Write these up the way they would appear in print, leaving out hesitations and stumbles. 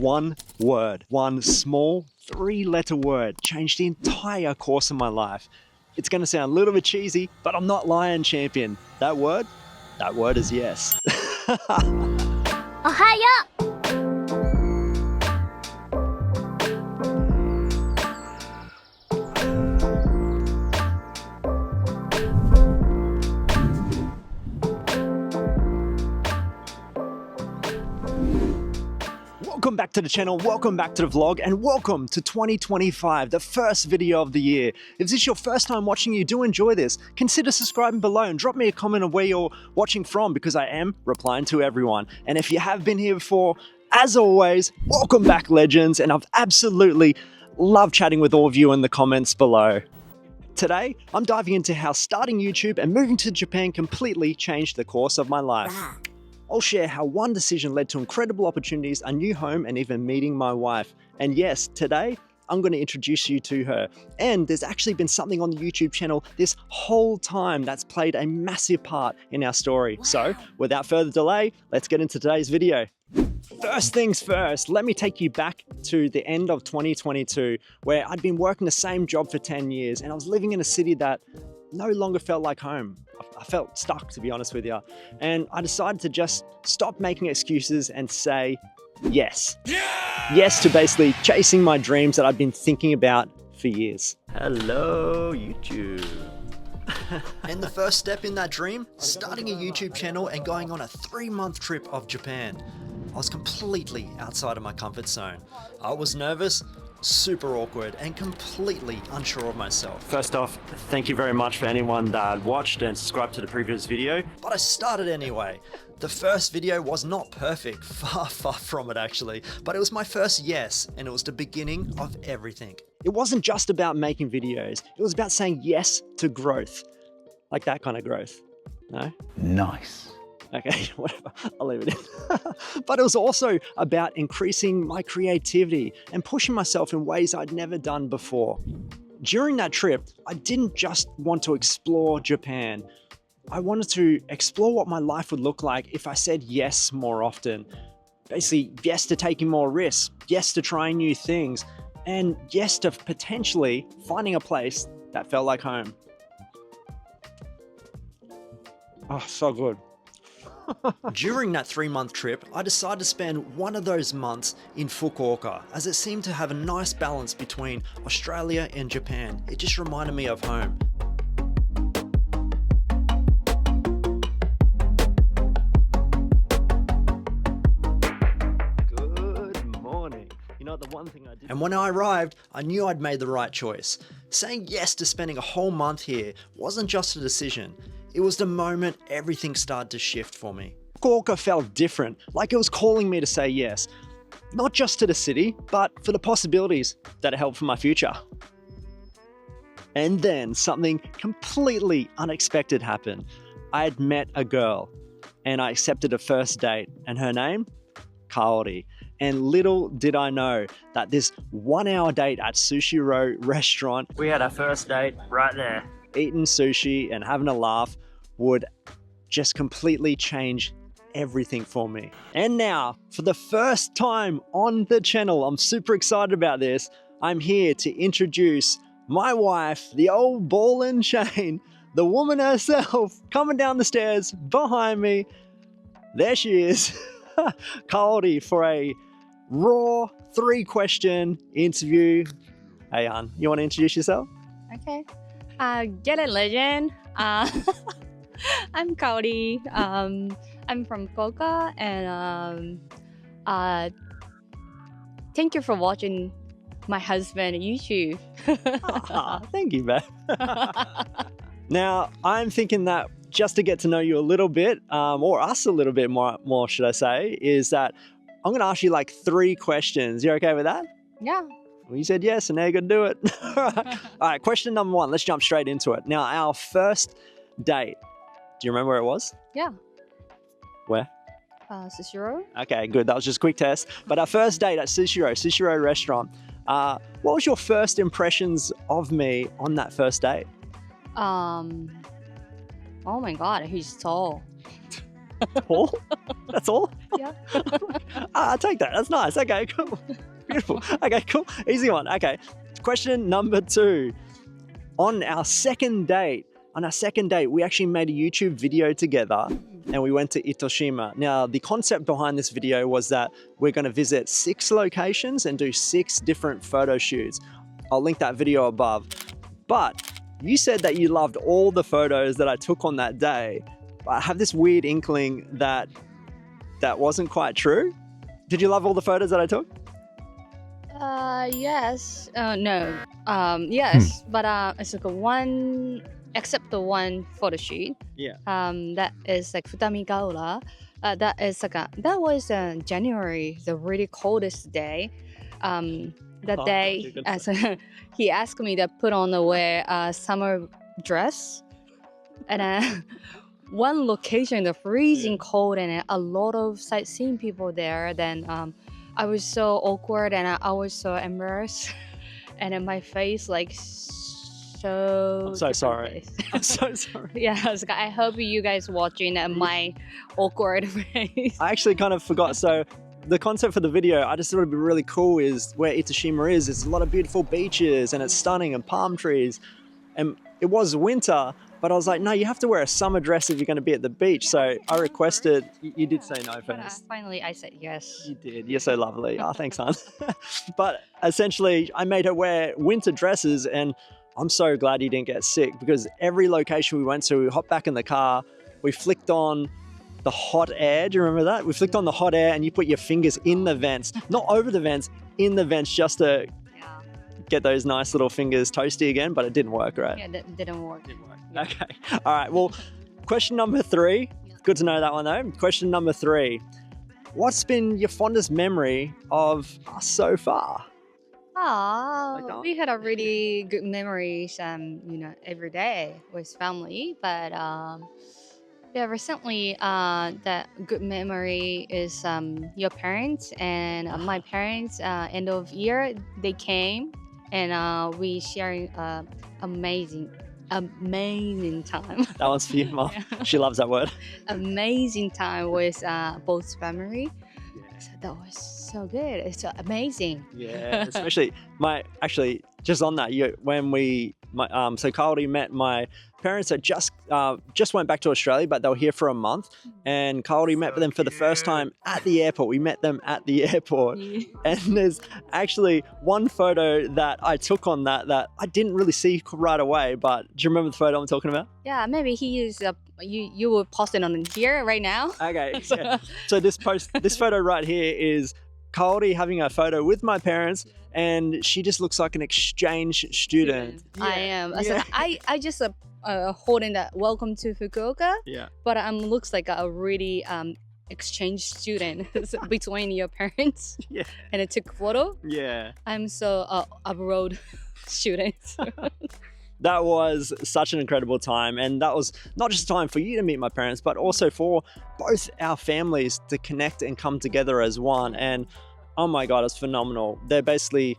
One word, one small 3-letter word changed the entire course of my life. It's going to sound a little bit cheesy, but I'm not lying, champion. That word is yes. Ohayo! Welcome back to the channel, welcome back to the vlog, and welcome to 2025, the first video of the year. If this is your first time watching, you do enjoy this, consider subscribing below and drop me a comment on where you're watching from, because I am replying to everyone. And if you have been here before, as always, welcome back, legends, and I've absolutely loved chatting with all of you in the comments below. Today, I'm diving into how starting YouTube and moving to Japan completely changed the course of my life. I'll share how one decision led to incredible opportunities, a new home, and even meeting my wife. And yes, today, I'm going to introduce you to her. And there's actually been something on the YouTube channel this whole time that's played a massive part in our story. Wow. So without further delay, let's get into today's video. First things first, let me take you back to the end of 2022, where I'd been working the same job for 10 years and I was living in a city that no longer felt like home. I felt stuck, to be honest with you. And I decided to just stop making excuses and say yes. Yeah! Yes to basically chasing my dreams that I'd been thinking about for years. Hello, YouTube. And the first step in that dream, starting a YouTube channel and going on a 3-month trip of Japan. I was completely outside of my comfort zone. I was nervous, super awkward, and completely unsure of myself. First off, thank you very much for anyone that watched and subscribed to the previous video. But I started anyway. The first video was not perfect, far from it actually, but it was my first yes, and it was the beginning of everything. It wasn't just about making videos, it was about saying yes to growth. Like that kind of growth, no? Nice. Okay, whatever, I'll leave it in. But it was also about increasing my creativity and pushing myself in ways I'd never done before. During that trip, I didn't just want to explore Japan. I wanted to explore what my life would look like if I said yes more often. Basically, yes to taking more risks, yes to trying new things, and yes to potentially finding a place that felt like home. Oh, so good. During that 3-month trip, I decided to spend one of those months in Fukuoka, as it seemed to have a nice balance between Australia and Japan. It just reminded me of home. Good morning. You know, the one thing I did. And when I arrived, I knew I'd made the right choice. Saying yes to spending a whole month here wasn't just a decision. It was the moment everything started to shift for me. Fukuoka felt different, like it was calling me to say yes. Not just to the city, but for the possibilities that it held for my future. And then something completely unexpected happened. I had met a girl and I accepted a first date, and her name? Kaori. And little did I know that this 1-hour date at Sushi Row restaurant, we had our first date right there. Eating sushi and having a laugh would just completely change everything for me. And now, for the first time on the channel, I'm super excited about this. I'm here to introduce my wife, the old ball and chain, the woman herself, coming down the stairs behind me. There she is, Kaori, for a raw 3-question interview. Hey, hon, you want to introduce yourself? Okay. Get it, legend. I'm Kaori. I'm from Fukuoka, and thank you for watching my husband YouTube. Thank you, babe. Now, I'm thinking that just to get to know you a little bit, or us a little bit more, should I say, is that I'm going to ask you like 3 questions. You okay with that? Yeah. Well, you said yes, and now you're going to do it. All right, question number 1. Let's jump straight into it. Now, our first date. Do you remember where it was? Yeah. Where? Sushiro. Okay, good. That was just a quick test. But our first date at Sushi Row restaurant. What was your first impressions of me on that first date? Oh my God, he's tall. All? That's all? Yeah. I'll take that. That's nice. Okay, cool. Beautiful. Okay, cool. Easy one. Okay. Question number 2. On our second date, we actually made a YouTube video together and we went to Itoshima. Now, the concept behind this video was that we're going to visit 6 locations and do 6 different photo shoots. I'll link that video above. But you said that you loved all the photos that I took on that day. I have this weird inkling that that wasn't quite true. Did you love all the photos that I took? Yes. No. Yes. But it's like one, except the one photo shoot. Yeah. That is like Futami Gaura. That is like that was January, the really coldest day. That day, he asked me to put on wear summer dress, and one location, the freezing cold, and a lot of sightseeing people there. Then I was so awkward and I was so embarrassed, and in my face like so. I'm so sorry. Face. I'm so sorry. Yeah, I was like, I hope you guys watching my awkward face. I actually kind of forgot. So the concept for the video, I just thought it'd be really cool is where Itoshima is. There's a lot of beautiful beaches and it's stunning and palm trees. And it was winter, but I was like, no, you have to wear a summer dress if you're going to be at the beach. So I requested, you did say no first. Finally, I said yes. You did. You're so lovely. Oh, thanks, hon. But essentially, I made her wear winter dresses, and I'm so glad you didn't get sick because every location we went to, we hopped back in the car, we flicked on the hot air. Do you remember that? We flicked on the hot air and you put your fingers in the vents, not over the vents, in the vents just to get those nice little fingers toasty again, but it didn't work, right? Yeah, that didn't work. Yeah. Okay. All right. Well, question number 3. Good to know that one though. Question number 3. What's been your fondest memory of us so far? We had a really good memories, every day with family. But yeah, recently, that good memory is your parents and my parents. End of year, they came and we sharing amazing time. That one's for you, Mom. Yeah. She loves that word. Amazing time with both family. So that was so good. It's so amazing. Yeah, especially just on that, so Kaori met my parents that just went back to Australia, but they were here for a month, and Kaori met them for the first time at the airport. We met them at the airport. Yeah. And there's actually one photo that I took on that I didn't really see right away, but do you remember the photo I'm talking about? Yeah, maybe he is you will post it on here right now. Okay. Yeah. So this photo right here is Kaori having a photo with my parents, and she just looks like an exchange student. Yeah. I am. Yeah. So I just holding that welcome to Fukuoka. Yeah. But looks like a really exchange student between your parents. Yeah. And I took photo. Yeah. I'm so abroad student. That was such an incredible time, and that was not just a time for you to meet my parents, but also for both our families to connect and come together as one. And oh my God, it's phenomenal. They're basically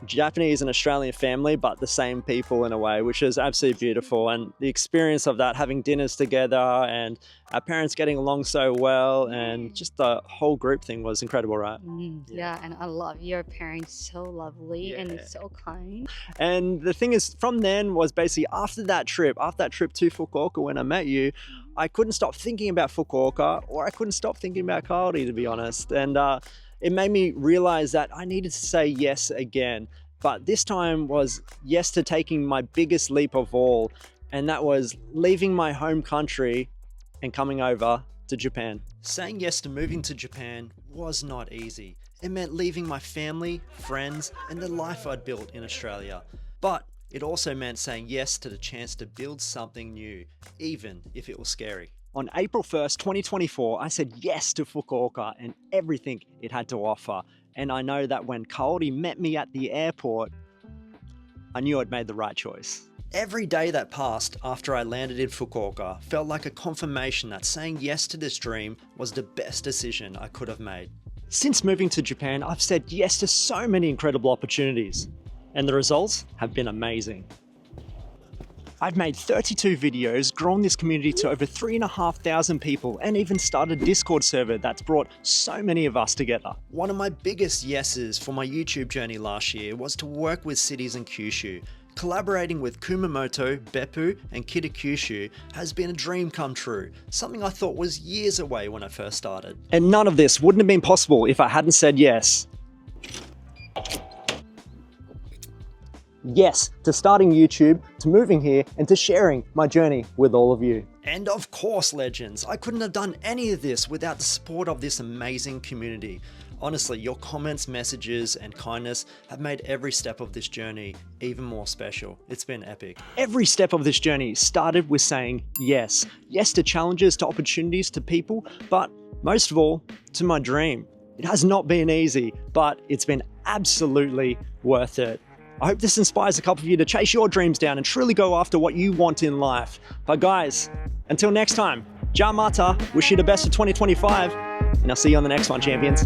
Japanese and Australian family, but the same people in a way, which is absolutely beautiful. And the experience of that, having dinners together and our parents getting along so well, and just the whole group thing was incredible, right? Yeah, and I love your parents, so lovely and so kind. And the thing is, from then was basically after that trip to Fukuoka when I met you, I couldn't stop thinking about Fukuoka, or I couldn't stop thinking about Kaori, to be honest. And it made me realize that I needed to say yes again. But this time was yes to taking my biggest leap of all, and that was leaving my home country and coming over to Japan. Saying yes to moving to Japan was not easy. It meant leaving my family, friends, and the life I'd built in Australia. But it also meant saying yes to the chance to build something new, even if it was scary. On April 1st, 2024, I said yes to Fukuoka and everything it had to offer. And I know that when Kaori met me at the airport, I knew I'd made the right choice. Every day that passed after I landed in Fukuoka felt like a confirmation that saying yes to this dream was the best decision I could have made. Since moving to Japan, I've said yes to so many incredible opportunities, and the results have been amazing. I've made 32 videos, grown this community to over 3,500 people, and even started a Discord server that's brought so many of us together. One of my biggest yeses for my YouTube journey last year was to work with cities in Kyushu. Collaborating with Kumamoto, Beppu, and Kitakyushu has been a dream come true, something I thought was years away when I first started. And none of this wouldn't have been possible if I hadn't said yes. Yes to starting YouTube, to moving here, and to sharing my journey with all of you. And of course, legends, I couldn't have done any of this without the support of this amazing community. Honestly, your comments, messages, and kindness have made every step of this journey even more special. It's been epic. Every step of this journey started with saying yes. Yes to challenges, to opportunities, to people, but most of all, to my dream. It has not been easy, but it's been absolutely worth it. I hope this inspires a couple of you to chase your dreams down and truly go after what you want in life. But guys, until next time, Ja Mata, wish you the best for 2025, and I'll see you on the next one, champions.